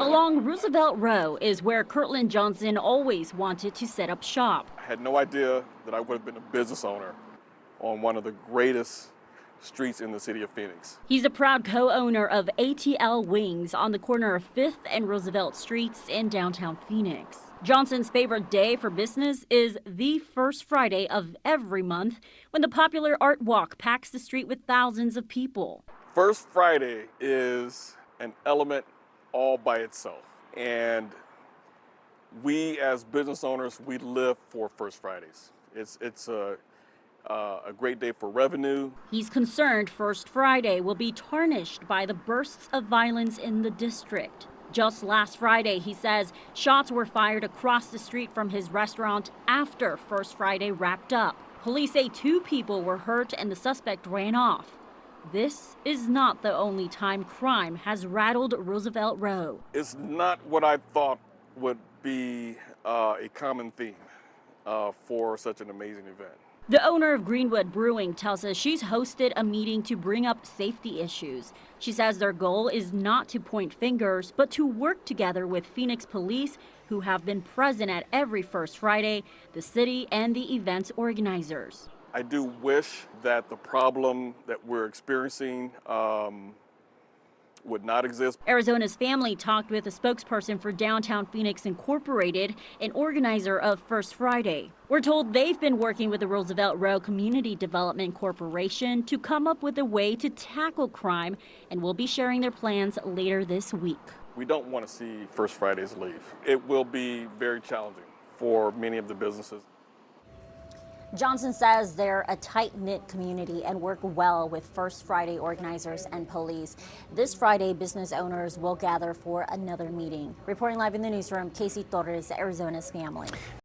Along Roosevelt Row is where Kirtland Johnson always wanted to set up shop. I had no idea that I would have been a business owner on one of the greatest streets in the city of Phoenix. He's a proud co-owner of ATL Wings on the corner of 5th and Roosevelt Streets in downtown Phoenix. Johnson's favorite day for business is the first Friday of every month when the popular art walk packs the street with thousands of people. First Friday is an element all by itself. And we as business owners, we live for First Fridays. It's a great day for revenue. He's concerned First Friday will be tarnished by the bursts of violence in the district. Just last Friday, he says, shots were fired across the street from his restaurant after First Friday wrapped up. Police say 2 people were hurt and the suspect ran off. This is not the only time crime has rattled Roosevelt Row. It's not what I thought would be a common theme for such an amazing event. The owner of Greenwood Brewing tells us she's hosted a meeting to bring up safety issues. She says their goal is not to point fingers, but to work together with Phoenix police, who have been present at every First Friday, the city, and the event's organizers. I do wish that the problem that we're experiencing would not exist. Arizona's Family talked with a spokesperson for Downtown Phoenix Incorporated, an organizer of First Friday. We're told they've been working with the Roosevelt Row Community Development Corporation to come up with a way to tackle crime, and will be sharing their plans later this week. We don't want to see First Fridays leave. It will be very challenging for many of the businesses. Johnson says they're a tight-knit community and work well with First Friday organizers and police. This Friday, business owners will gather for another meeting. Reporting live in the newsroom, Casey Torres, Arizona's Family.